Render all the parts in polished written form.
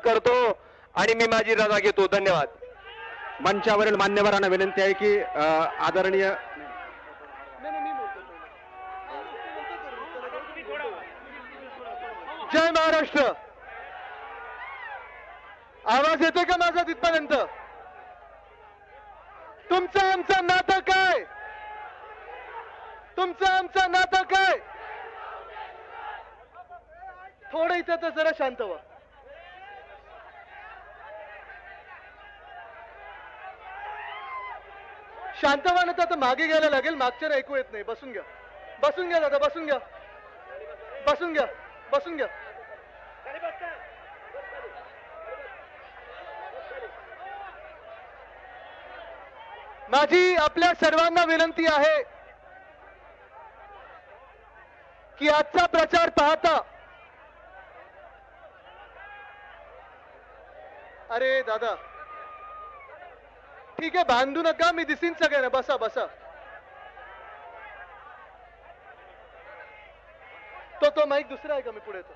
करतो आणि मी माझी रजा घेतो. धन्यवाद. मंचावरील मान्यवरांना विनंती आहे की आदरणीय जय महाराष्ट्र. आवाज येतोय का माझा तिथपर्यंत? तुमचं आमचं नातं काय? तुमचं आमचं नातं काय? थोडं इथं तर जरा शांत व्हा. शांत व्हा ना. तर आता मागे घ्यायला लागेल. मागच्याला ऐकू येत नाही. बसून घ्या. बसून घ्या दादा. बसून घ्या. बसून घ्या. बसून घ्या. माझी आपल्या सर्वांना विनंती आहे की आजचा प्रचार पाहता. अरे दादा ठीक आहे, बांधू नका. मी दिसीन सगळ्यांना. बसा बसा. तो माईक दुसरा आहे का? मी पुढे येतो.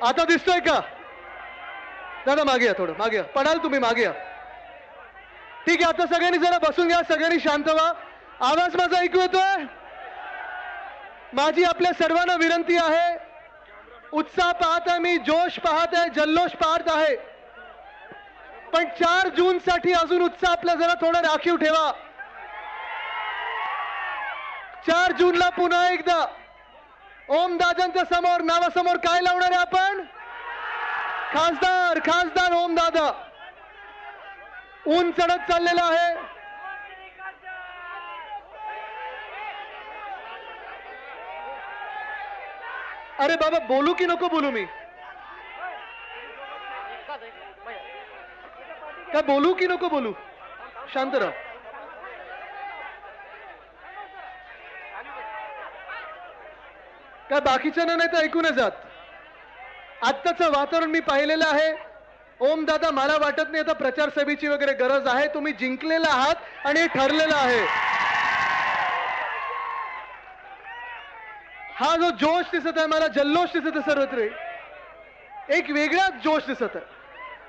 आता दिसतोय का दादा? मागे या. थोडं मागे या. पडाल तुम्ही. मागे या. ठीक आहे. आता सगळ्यांनी जरा बसून घ्या. सगळ्यांनी शांत व्हा. आवाज माझा ऐकू येतोय? माझी आपल्या सर्वांना विनंती आहे. उत्साह पाहत आहे मी, जोश पाहत आहे, जल्लोष पाहत आहे, पण 4 जून साठी अजून उत्साह आपला जरा थोडा राखीव ठेवा. 4 जूनला पुन्हा एकदा ओमदादांच्या समोर नावासमोर काय लावणार आहे आपण? खासदार. खासदार ओमदादा. ऊन चढत चाललेला आहे. अरे बाबा बोलू की नको बोलू? मी काय बोलू की नको बोलू? शांत राहा. काय बाकीच्यांना नाही तर ऐकून जात. आत्ताचं वातावरण मी पाहिलेलं आहे. ओमदादा, मला वाटत नाही आता प्रचार सभेची वगैरे गरज आहे. तुम्ही जिंकलेला आहात आणि हे ठरलेलं आहे. हा जो जोश दिसत आहे, मला जल्लोष दिसत आहे सर्वत्र. एक वेगळाच जोश दिसत आहे.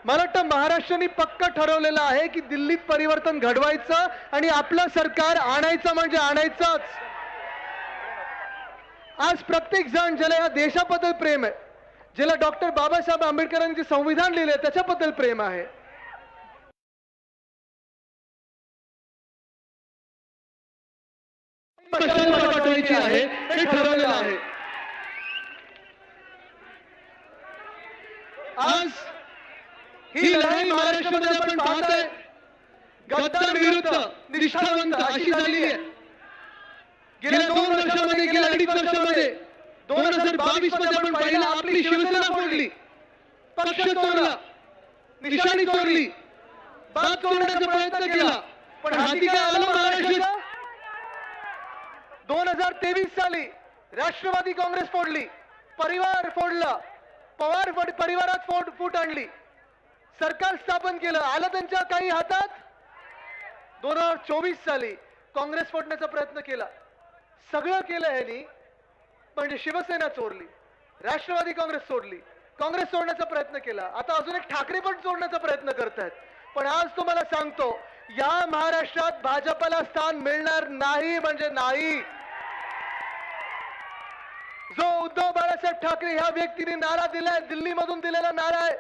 मला वाटतं महाराष्ट्राने पक्क ठरवलेलं आहे की दिल्लीत परिवर्तन घडवायचं आणि आपलं सरकार आणायचं म्हणजे आणायचंच. आज प्रत्येक जण ज्याला या देशाबद्दल प्रेम आहे, ज्याला डॉक्टर बाबासाहेब आंबेडकरांचे संविधान लिहिले त्याच्याबद्दल प्रेम आहे, पाठवायची आहे, हे ठरवलेलं आहे. आज ही लढाई महाराष्ट्रामध्ये आपण पाहतोय गद्दार विरुद्ध निष्ठावंत अशी झाली आहे. गेल्या 2 वर्षामध्ये, गेल्या 2.5 वर्षामध्ये 2022 मध्ये आपण पाहिलं आपली शिवसेना फोडली, पक्ष चोरला, निशाणी चोरली, बात चोरण्याचा प्रयत्न केला, पण हाती काय आलं महाराष्ट्रात? 2023 साली राष्ट्रवादी काँग्रेस फोडली, परिवार फोडला, पवार परिवारात फूट आणली, सरकार स्थापन केलं, आलं त्यांच्या काही हातात. 2024 साली काँग्रेस फोडण्याचा प्रयत्न केला. सगळं केलं ह्यांनी, म्हणजे शिवसेना चोरली, राष्ट्रवादी काँग्रेस सोडली, काँग्रेस सोडण्याचा प्रयत्न केला, आता अजून एक ठाकरे पण सोडण्याचा प्रयत्न करतायत. पण आज तुम्हाला सांगतो, या महाराष्ट्रात भाजपला स्थान मिळणार नाही म्हणजे नाही. जो उद्धव बाळासाहेब ठाकरे ह्या व्यक्तीने नारा दिलाय, दिल्लीमधून दिलेला नारा आहे,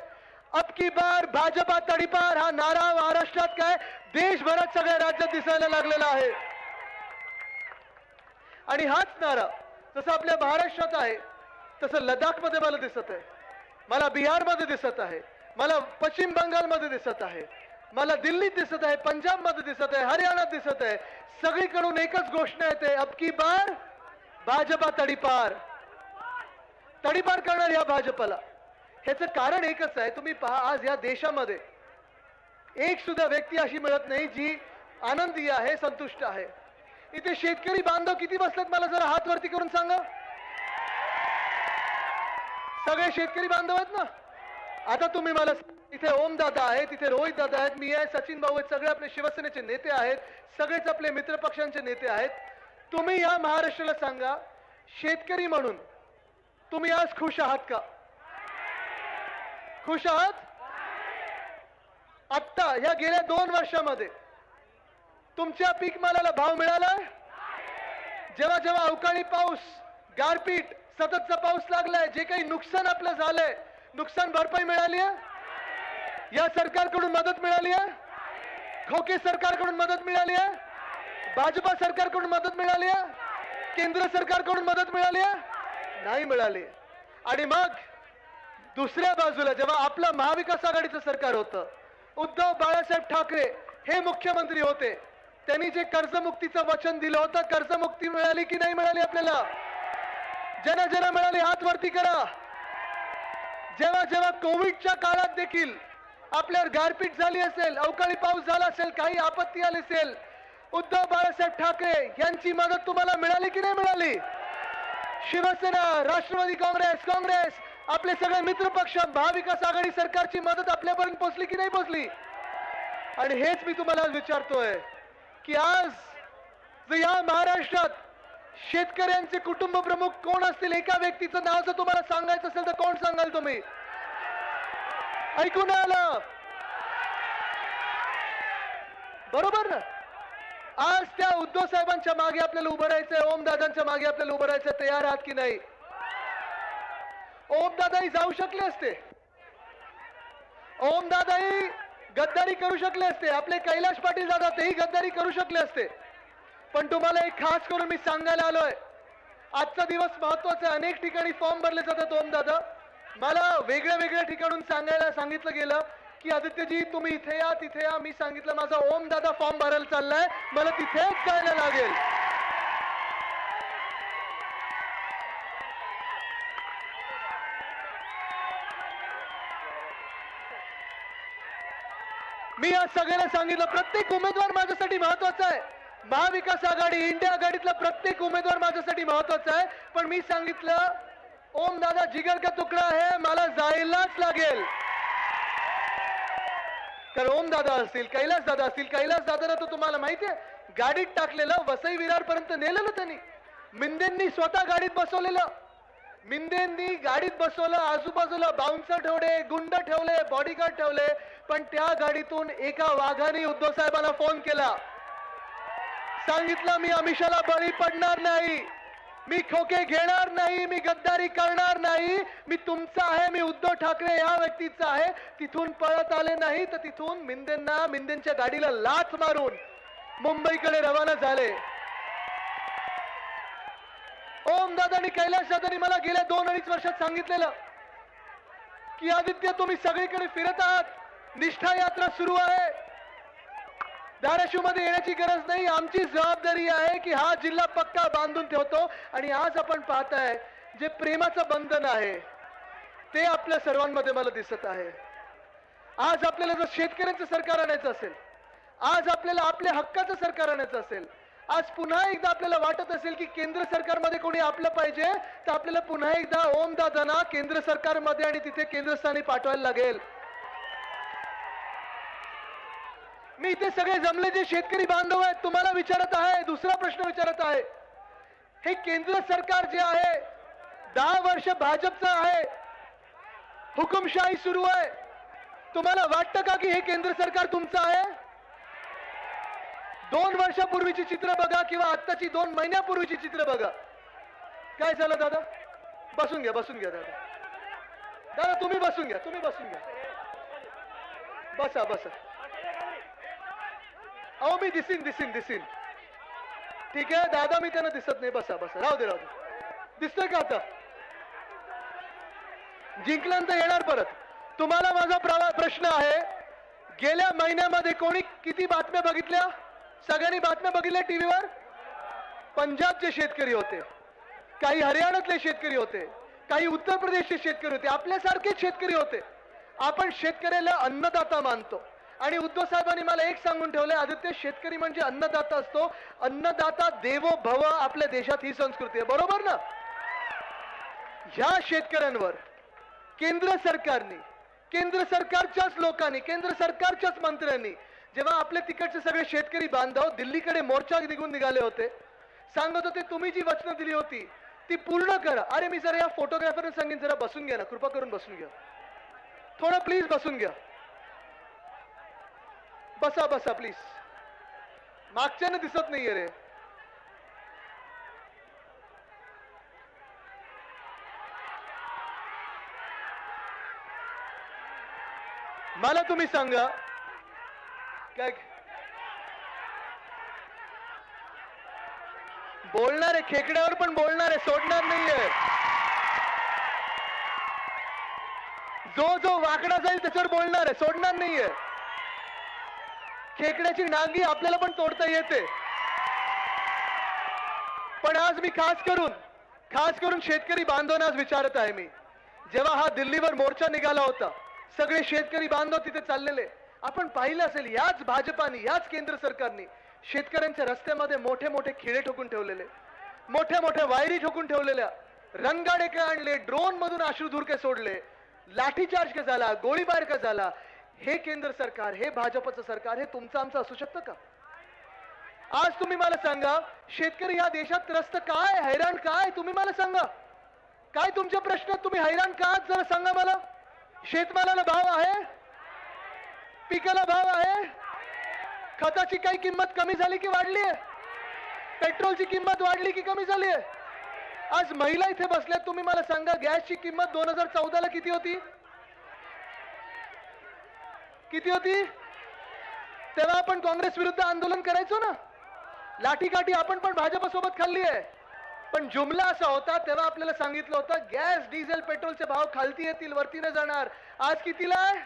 अब की बार भाजपा तडीपार, हा नारा महाराष्ट्रात काय देशभरात सगळ्या राज्यात दिसायला लागलेला आहे. आणि हाच नारा जसं आपल्या महाराष्ट्रात आहे तसं लडाखमध्ये मला दिसत आहे, मला बिहारमध्ये दिसत आहे, मला पश्चिम बंगालमध्ये दिसत आहे, मला दिल्लीत दिसत आहे, पंजाबमध्ये दिसत आहे, हरियाणात दिसत आहे. सगळीकडून एकच घोषणा येते, अब की बार भाजपा तडीपार. तडीपार करणार या भाजपला. ह्याचं कारण एकच आहे. तुम्ही पहा, आज या देशामध्ये एक सुद्धा व्यक्ती अशी मिळत नाही जी आनंदी आहे, संतुष्ट आहे. इथे शेतकरी बांधव किती बसलेत मला जरा हात वरती करून सांगा. सगळे शेतकरी बांधव आहेत ना? आता तुम्ही मला, इथे ओमदादा आहेत, तिथे रोहित दादा आहेत, मी आहे, सचिन भाऊ आहेत, सगळे आपले शिवसेनेचे नेते आहेत, सगळेच आपले मित्र पक्षांचे नेते आहेत. तुम्ही या महाराष्ट्राला सांगा, शेतकरी म्हणून तुम्ही आज खुश आहात का? खुश आहात? आत्ता या गेल्या 2 वर्षामध्ये तुमच्या पीक मालाला भाव मिळाला? जेव्हा जेव्हा अवकाळी पाऊस, गारपीट, सततचा पाऊस लागलाय, जे काही नुकसान आपलं झालंय, नुकसान भरपाई मिळाली आहे? या सरकारकडून मदत मिळाली आहे? खोके सरकारकडून मदत मिळाली आहे? भाजपा सरकारकडून मदत मिळाली आहे? केंद्र सरकारकडून मदत मिळाली आहे? नाही मिळाली. आणि मग दुसऱ्या बाजूला जेव्हा आपलं महाविकास आघाडीचं सरकार होतं, उद्धव बाळासाहेब ठाकरे हे मुख्यमंत्री होते, त्यांनी जे कर्जमुक्तीचं वचन दिलं होतं, कर्जमुक्ती मिळाली की नाही मिळाली आपल्याला? ज्यांना ज्यांना मिळाली हात वरती करा. जेव्हा जेव्हा कोविडच्या काळात देखील आपल्यावर गारपीट झाली असेल, अवकाळी पाऊस झाला असेल, काही आपत्ती आली असेल, उद्धव बाळासाहेब ठाकरे यांची मदत तुम्हाला मिळाली की नाही मिळाली? शिवसेना, राष्ट्रवादी काँग्रेस, आपले सगळे मित्र पक्ष, महाविकास आघाडी सरकारची मदत आपल्यापर्यंत पोहोचली की नाही पोहोचली? आणि हेच मी तुम्हाला विचारतोय की आज या महाराष्ट्रात शेतकऱ्यांचे कुटुंब प्रमुख कोण असतील? एका व्यक्तीचं नाव जर तुम्हाला सांगायचं असेल तर कोण सांगाल तुम्ही? ऐकून आलं बरोबर ना? आज त्या उद्धव साहेबांच्या मागे आपल्याला उभं राहायचंय, ओमदादांच्या मागे आपल्याला उभं राहायचंय. तयार आहात की नाही? ओमदादाही जाऊ शकले असते, ओमदादाही गद्दारी करू शकले असते, आपले कैलाश पाटील दादा तेही गद्दारी करू शकले असते. पण तुम्हाला एक खास करून मी सांगायला आलोय, आजचा दिवस महत्वाचा आहे. अनेक ठिकाणी फॉर्म भरले जातात. ओमदादा, मला वेगळ्या वेगळ्या ठिकाणून सांगितलं गेलं की आदित्यजी तुम्ही इथे या तिथे या. मी सांगितलं माझा ओमदादा फॉर्म भरायला चाललाय, मला तिथेच जायला लागेल. मी आज सगळ्यांना सांगितलं प्रत्येक उमेदवार माझ्यासाठी महत्वाचा आहे. महाविकास आघाडी, इंडिया आघाडीतला प्रत्येक उमेदवार माझ्यासाठी महत्वाचा आहे. पण मी सांगितलं ओमदादा जिगर का तुकडा आहे, मला जायलाच लागेल. कारण ओमदादा असतील, कैलास दादा असतील, कैलास दादाला तर तुम्हाला माहितीये गाडीत टाकलेलं, वसई विरार पर्यंत नेलेलं त्यांनी. मिंदेंनी स्वतः गाडीत बसवलेलं, मिंदेंनी गाडीत बसवलं, आजूबाजूला बाउन्सर ठेवले, गुंड ठेवले, बॉडीगार्ड ठेवले. पण त्या गाडीतून एका वाघाने उद्धव साहेबांना फोन केला, सांगितलं मी अमिषाला बळी पडणार नाही, मी खोके घेणार नाही, मी गद्दारी करणार नाही, मी तुमचा आहे, मी उद्धव ठाकरे या व्यक्तीचा आहे. तिथून पळत आले नाही तर तिथून मिंदेंच्या गाडीला लाथ मारून मुंबईकडे रवाना झाले. ओमदादांनी, कैलाश दादांनी मला गेल्या 2-2.5 वर्षात सांगितलेलं की आदित्य तुम्ही सगळीकडे फिरत आहात, निष्ठा यात्रा सुरू आहे, धाराशिव मध्ये येण्याची गरज नाही, आमची जबाबदारी आहे की हा जिल्हा पक्का बांधून ठेवतो. आणि आज आपण पाहताय जे प्रेमाचं बंधन आहे ते आपल्या सर्वांमध्ये मला दिसत आहे. आज आपल्याला जर शेतकऱ्यांचं सरकार आणायचं असेल, आज आपल्याला आपल्या हक्काचं सरकार आणायचं असेल, आज पुन्हा एकदा आपल्याला वाटत असेल की केंद्र सरकारमध्ये कोणी आपलं पाहिजे, तर आपल्याला पुन्हा एकदा ओमदादांना केंद्र सरकारमध्ये आणि तिथे केंद्रस्थानी पाठवायला लागेल. मी इथे सगळे जमले जे शेतकरी बांधव आहेत तुम्हाला विचारत आहे, दुसरा प्रश्न विचारत आहे. हे केंद्र सरकार जे आहे 10 वर्ष भाजपचं आहे, हुकुमशाही सुरू आहे. तुम्हाला वाटतं का की हे केंद्र सरकार तुमचं आहे? 2 वर्षापूर्वीची चित्र बघा किंवा आत्ताची 2 महिन्यापूर्वीची चित्र बघा. काय झालं दादा? बसून घ्या दादा. दादा तुम्ही बसून घ्या. बसा. अहो मी दिसीन. ठीक आहे दादा, मी त्यांना दिसत नाही. बसा. राहू दे. दिसतोय का आता? जिंकल्यानंतर येणार परत. तुम्हाला माझा प्रश्न आहे, गेल्या महिन्यामध्ये कोणी किती बातम्या बघितल्या? सगळ्यांनी बातम्या बघितल्या टीव्हीवर? पंजाबचे शेतकरी होते, काही हरियाणातले शेतकरी होते, काही उत्तर प्रदेशचे शेतकरी होते, आपल्यासारखेच शेतकरी होते. आपण शेतकऱ्याला अन्नदाता मानतो. आणि उद्धव साहेबांनी मला एक सांगून ठेवलंय, आदित्य शेतकरी म्हणजे अन्नदाता असतो, अन्नदाता देवो भव. आपल्या देशात ही संस्कृती आहे, बरोबर ना? ह्या शेतकऱ्यांवर केंद्र सरकारने, केंद्र सरकारच्याच लोकांनी, केंद्र सरकारच्याच मंत्र्यांनी, जेव्हा आपले तिकडचे सगळे शेतकरी बांधव दिल्लीकडे मोर्चा निघाले होते, सांगत होते तुम्ही जी वचनं दिली होती ती पूर्ण करा. अरे मी जरा या फोटोग्राफरने सांगेन, जरा बसून घ्या ना, कृपा करून बसून घ्या. थोडं प्लीज बसून घ्या. बसा बसा प्लीज. मागच्यानं दिसत नाहीये रे. मला तुम्ही सांगा काय बोलणार आहे, खेकड्यावर पण बोलणार आहे, सोडणार नाहीये. जो जो वाकडा जाईल त्याच्यावर बोलणार आहे, सोडणार नाहीये. खेकड्याची नांगी आपल्याला पण तोडता येते. पण आज मी खास करून शेतकरी बांधवांना आज विचारत आहे मी, जेव्हा हा दिल्लीवर मोर्चा निघाला होता, सगळे शेतकरी बांधव तिथे चाललेले, आपण पाहिलं असेल याच भाजपाने, याच केंद्र सरकारने शेतकऱ्यांच्या रस्त्यामध्ये मोठे मोठे खिळे ठोकून ठेवलेले, मोठ्या मोठ्या वायरी ठोकून ठेवलेल्या, रंगाडे का आणले, ड्रोन मधून अश्रुधुरके सोडले, लाठीचार्ज का झाला, गोळीबार का झाला. हे केंद्र सरकार, हे भाजपचं सरकार, हे तुमचं आमचं असू शकतं का? आज तुम्ही मला सांगा, शेतकरी या देशात त्रस्त काय, हैराण काय, तुम्ही मला सांगा. काय तुमचे प्रश्न, तुम्ही हैराण का जरा सांगा मला. शेतमालाला भाव आहे, पिकाला भाव आहे, खताची काही किंमत कमी झाली की वाढली आहे, पेट्रोलची किंमत वाढली की कमी झाली आहे. आज महिला इथे बसल्यात, तुम्ही मला सांगा गॅसची किंमत 2014 ला किती होती? किती होती? तेव्हा आपण काँग्रेस विरुद्ध आंदोलन करायचो ना, लाठीकाठी आपण पण भाजपसोबत खाल्ली आहे. पण जुमला असा होता, तेव्हा आपल्याला सांगितलं होतं गॅस डिझेल पेट्रोलचे भाव खालती येतील, वरती न जाणार. आज कितीला आहे?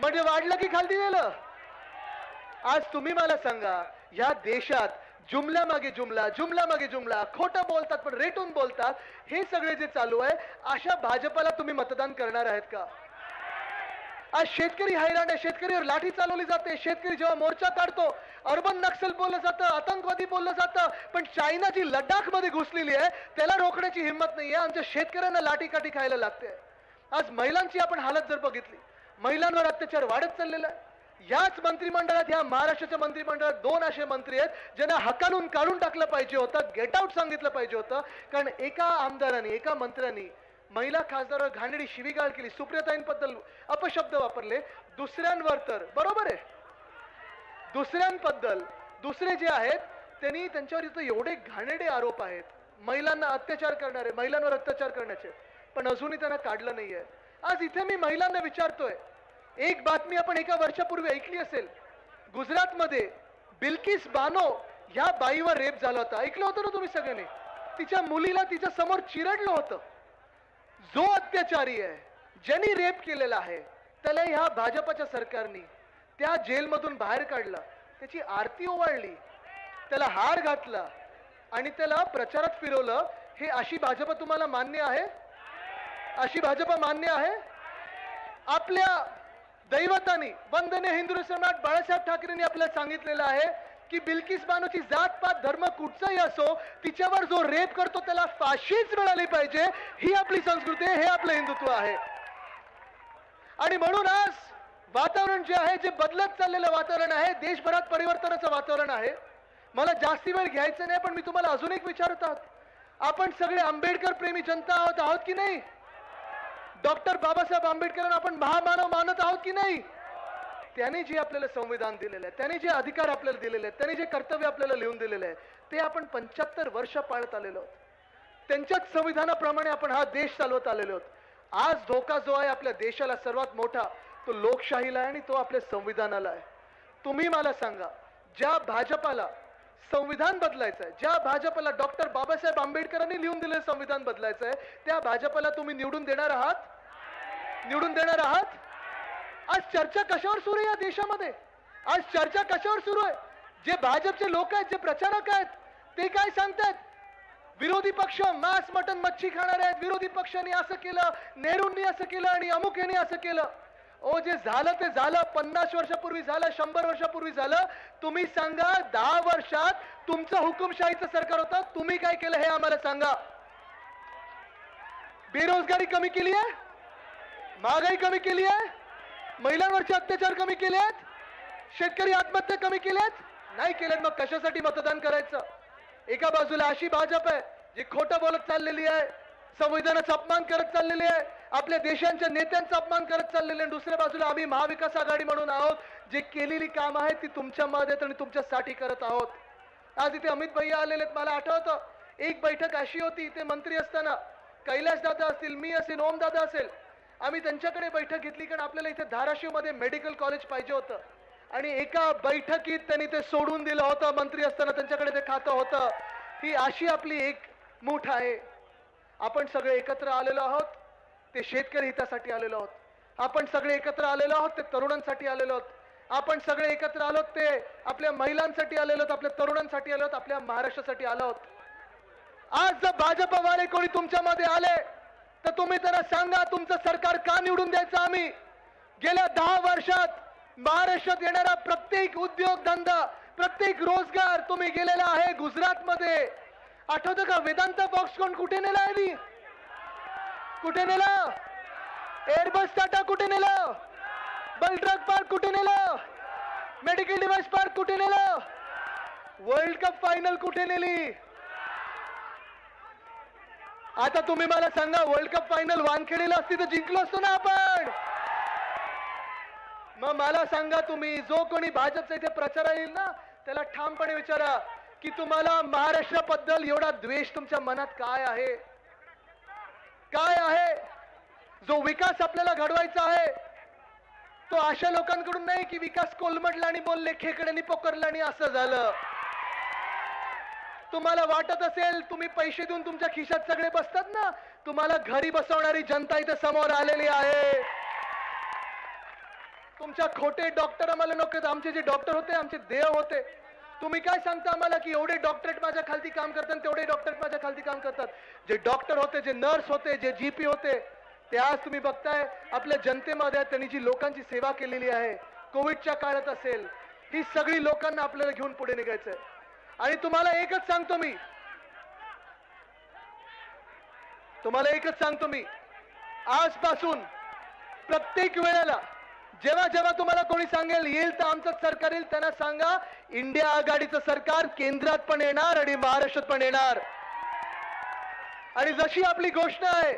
म्हणजे वाढलं की खालती गेलं? आज तुम्ही मला सांगा, या देशात जुमला मागे जुमला, जुमला मागे जुमला, खोटं बोलतात पण रेटून बोलतात, हे सगळे जे चालू आहे, अशा भाजपाला तुम्ही मतदान करणार आहेत का? आज शेतकरी हैराण आहे, शेतकरीवर लाठी चालवली जाते. शेतकरी जेव्हा मोर्चा काढतो, अर्बन नक्सल बोललं जातं, आतंकवादी बोललं जातं, पण चायना जी लडाख मध्ये घुसलेली आहे त्याला रोखण्याची हिंमत नाहीये. आमच्या शेतकऱ्यांना लाठीकाठी खायला लागते. आज महिलांची आपण हालत जर बघितली, महिलांवर अत्याचार वाढत चाललेला आहे. याच मंत्रिमंडळात, या महाराष्ट्राच्या मंत्रिमंडळात 2 असे मंत्री आहेत ज्यांना हकालून काढून टाकलं पाहिजे होतं, गेट आउट सांगितलं पाहिजे होतं. कारण एका आमदाराने, एका मंत्र्यांनी महिला खासदारावर घाणेरडी शिवीगाळ केली, सुप्रियाताईंबद्दल अपशब्द वापरले. दुसऱ्यांवर तर बरोबर आहे, दुसऱ्यांबद्दल दुसरे जे आहेत त्यांनी, त्यांच्यावर इथं एवढे घाणेरडे आरोप आहेत, महिलांना अत्याचार करणारे, महिलांवर अत्याचार करण्याचे, पण अजूनही त्यांना काढलं नाहीये. आज इथे मी महिलांना विचारतोय, एक बातमी आपण एका वर्षापूर्वी ऐकली असेल, गुजरातमध्ये बिल्किस बानो या बाईवर रेप झाला होता. ऐकलं होतं ना तुम्ही सगळ्यांनी? तिच्या मुलीला तिच्या समोर चिरडलं होतं. जो अत्याचारी आहे, ज्यांनी रेप केलेला आहे, त्याला ह्या भाजपच्या सरकारने त्या जेलमधून बाहेर काढला, त्याची आरती ओवाळली, त्याला हार घातला आणि त्याला प्रचारात फिरवलं. हे अशी भाजप तुम्हाला मान्य आहे? अशी भाजप मान्य आहे? आपल्या दैवतानी, वंदनीय हिंदू सम्राट बाळासाहेब ठाकरेंनी आपल्याला सांगितलेलं आहे की बिल्किस बानोची जातपात धर्म कुठचाही असो, तिच्यावर जो रेप करतो त्याला फाशीच मिळाली पाहिजे. ही आपली संस्कृती आहे, हे आपलं हिंदुत्व आहे. आणि म्हणून आज वातावरण जे आहे, जे बदलत चाललेलं वातावरण आहे, देशभरात परिवर्तनाचं वातावरण आहे. मला जास्ती वेळ घ्यायचं नाही, पण मी तुम्हाला अजून एक विचारत आहोत, आपण सगळे आंबेडकर प्रेमी जनता आहोत की नाही? डॉक्टर बाबासाहेब आंबेडकरांना आपण महामानव मानत आहोत की नाही? त्यांनी जे आपल्याला संविधान दिलेलं आहे, त्यांनी जे अधिकार आपल्याला दिलेले आहेत, त्यांनी जे कर्तव्य आपल्याला लिहून दिलेले आहे, ते आपण 75 वर्ष पाळत आलेलो आहोत. त्यांच्याच संविधानाप्रमाणे आपण हा देश चालवत आलेलो आहोत. आज धोका जो आहे आपल्या देशाला सर्वात मोठा, तो लोकशाहीला आहे आणि तो आपल्या संविधानाला आहे. तुम्ही मला सांगा, ज्या भाजपाला संविधान बदलायचं आहे, ज्या भाजपाला डॉक्टर बाबासाहेब आंबेडकरांनी लिहून दिलेलं संविधान बदलायचं आहे, त्या भाजपाला तुम्ही निवडून देणार आहात? निवडून देणार आहात? आज चर्चा कशावर सुरू आहे या देशामध्ये? आज चर्चा कशावर सुरू आहे? जे भाजपचे लोक आहेत, जे प्रचारक आहेत, ते काय सांगतात? विरोधी पक्ष मांस मटन मच्छी खाणार आहेत, विरोधी पक्षांनी असं केलं, नेहरूंनी असं केलं आणि अमुक यांनी असं केलं. ओ, जे झालं ते झालं. 50 वर्षापूर्वी झालं, 100 वर्षापूर्वी झालं. तुम्ही सांगा, 10 वर्षात तुमचं हुकुमशाहीचं सरकार होतं, तुम्ही काय केलं हे आम्हाला सांगा. बेरोजगारी कमी केली आहे, महागाई कमी केली आहे, महिलांवरचे अत्याचार कमी केले आहेत, शेतकरी आत्महत्या कमी केल्यात? नाही केल्यात. मग कशासाठी मतदान करायचं? एका बाजूला अशी भाजप आहे जी खोटं बोलत चाललेली आहे, संविधानाचा अपमान करत चाललेली आहे, आपल्या देशांच्या नेत्यांचा अपमान करत चाललेले आणि दुसऱ्या बाजूला आम्ही महाविकास आघाडी म्हणून आहोत, जे केलेली काम आहेत ती तुमच्या मध्ये आणि तुमच्यासाठी करत आहोत। आज इथे अमित भैया आलेले आहेत। मला आठवतं एक बैठक अशी होती, इथे मंत्री असताना कैलास दादा असतील, मी असेल, ओम दादा असेल, आम्ही त्यांच्याकडे बैठक घेतली कारण आपल्याला इथे धाराशिव मध्ये मेडिकल कॉलेज पाहिजे होतं आणि एका बैठकीत त्यांनी ते सोडून दिलं होतं। मंत्री असताना त्यांच्याकडे ते खातं होतं। ही अशी आपली एक मूठ आहे। आपण सगळे एकत्र आलेलो आहोत, ते शेतकरी हितासाठी आलेलो आहोत। आपण सगळे एकत्र आलेलो आहोत, ते तरुणांसाठी आलेलो आहोत। आपण सगळे एकत्र आलो ते आपल्या महिलांसाठी आलेलो आहोत, आपल्या तरुणांसाठी आलो आहोत, आपल्या महाराष्ट्रासाठी आलो आहोत। आज जर भाजपवाले कोणी तुमच्यामध्ये आले तर तुम्ही त्यांना सांगा तुमचं सरकार का निवडून द्यायचं। आम्ही गेल्या 10 वर्षात महाराष्ट्रात येणारा प्रत्येक उद्योगधंदा, प्रत्येक रोजगार तुम्ही गेलेला आहे गुजरातमध्ये। आठवतं का वेदांत बॉक्सकॉन कुठे नेला आहे? कुठे नेला? एअरबस टाटा कुठे नेलं? बल ड्रग पार्क कुठे नेलं? मेडिकल डिव्हाइस पार्क कुठे नेलं? वर्ल्ड कप फायनल कुठे नेली? आता तुम्ही मला सांगा वर्ल्ड कप फायनल वानखेडेला असती तर जिंकलो असतो ना आपण। मग मला सांगा तुम्ही जो कोणी भाजपचा इथे प्रचार येईल ना त्याला ठामपणे विचारा की तुम्हाला महाराष्ट्राबद्दल एवढा द्वेष तुमच्या मनात काय आहे? काय आहे? जो विकास आपल्याला घडवायचा आहे तो अशा लोकांकडून नाही की विकास कोलमडला आणि बोलले खेकड्यांनी पोकरला आणि असं झालं। तुम्हाला वाटत असेल तुम्ही पैसे देऊन तुमच्या खिशात सगळे बसतात ना, तुम्हाला घरी बसवणारी जनता इथे समोर आलेली आहे। तुमच्या खोटे डॉक्टर आम्हाला नको, आमचे जे डॉक्टर होते आमचे देव होते। तुम्ही काय सांगता आम्हाला की एवढे डॉक्टरेट माझ्या खालती काम करतात, तेवढे डॉक्टरेट माझ्या खालती काम करतात? जे डॉक्टर होते, जे नर्स होते, जे जीपी होते, ते आज तुम्ही बघताय आपल्या जनतेमध्ये त्यांनी जी लोकांची सेवा केलेली आहे कोविडच्या काळात असेल, ही सगळी लोकांना आपल्याला घेऊन पुढे निघायचंय। आणि तुम्हाला एकच सांगतो मी आजपासून प्रत्येक वेळेला जेव्हा जेव्हा तुम्हाला कोणी सांगेल येईल तर आमचं सरकार येईल, त्यांना सांगा इंडिया आघाडीचं सरकार केंद्रात पण येणार आणि महाराष्ट्रात पण येणार। आणि जशी आपली घोषणा आहे,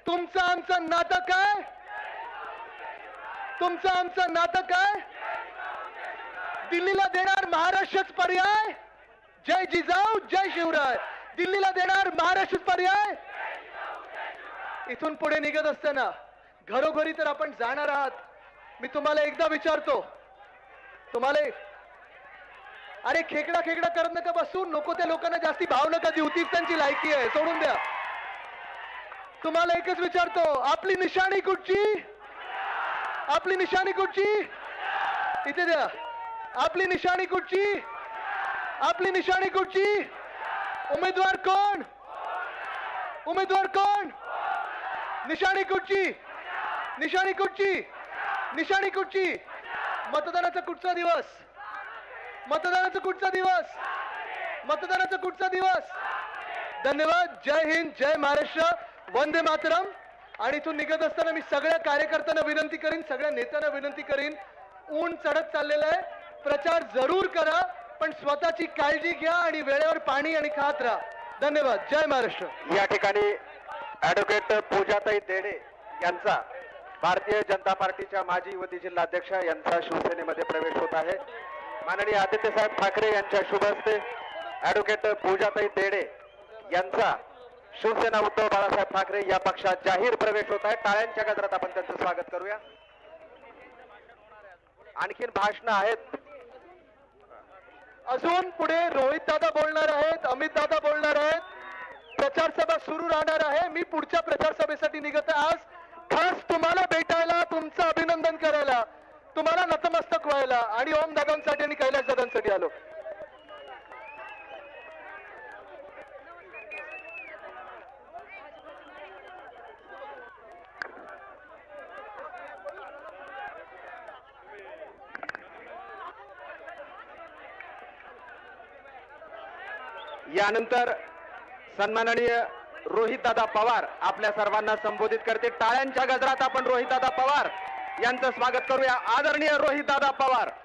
तुमचं आमचं नातं काय? तुमचं आमचं नातं काय? दिल्लीला देणार महाराष्ट्रच पर्याय? जय जिजाऊ जय शिवराय। दिल्लीला देणार महाराष्ट्रच पर्याय? इथून पुढे निघत असताना घरोघरी तर आपण जाणार आहात। मी तुम्हाला एकदा विचारतो, अरे खेकडा करत नका बसू, नको त्या लोकांना जास्ती भाव नका देऊ, तीच त्यांची लायकी आहे, सोडून द्या। तुम्हाला एकच विचारतो, आपली निशाणी कुठची? आपली निशाणी कुठची? इथे द्या। आपली निशाणी कुठची? आपली निशाणी कुठची? उमेदवार कोण? उमेदवार कोण? निशाणी कुठची? निशाणी कुठची? निशाणी कुठची? मतदानाचा कुठचा दिवस? मतदानाचा कुठचा दिवस? मतदानाचा कुठचा दिवस? धन्यवाद। जय हिंद, जय महाराष्ट्र, वंदे मातरम। आणि इथून निघत असताना मी सगळ्या कार्यकर्त्यांना विनंती करीन, सगळ्या नेत्यांना विनंती करीन, ऊन चढत चाललेलं आहे, प्रचार जरूर करा पण स्वतःची काळजी घ्या आणि वेळेवर पाणी आणि खात राहा। धन्यवाद। जय महाराष्ट्र। या ठिकाणी ऍडव्होकेट पूजाताई देडे यांचा भारतीय जनता पार्टीच्या माजी युवती जिल्हाध्यक्ष यांचा शिवसेनेमध्ये प्रवेश होत आहे। माननीय आदित्यसाहेब ठाकरे यांच्या शुभ हस्ते ऍडव्होकेट पूजाताई देडे यांचा शिवसेना उद्धव बाळासाहेब ठाकरे या पक्षात जाहीर प्रवेश होत आहे। टाळ्यांच्या गजरात आपण त्यांचं स्वागत करूया। आणखीन भाषण आहेत, अजून पुढे रोहित दादा बोलणार आहेत, अमित दादा बोलणार आहेत, प्रचार सभा सुरू राहणार आहे। मी पुढच्या प्रचार सभेसाठी निघत आहे आज खास तुम्हाला भेटायला, तुमचं अभिनंदन करायला, तुम्हाला नतमस्तक व्हायला आणि ओम दादांसाठी आणि कैलास दादांसाठी आलो। यानंतर सन्माननीय रोहितदादा पवार आपल्या सर्वांना संबोधित करते। टाळ्यांच्या गजरात आपण रोहितदादा पवार यांचं स्वागत करूया। आदरणीय रोहितदादा पवार।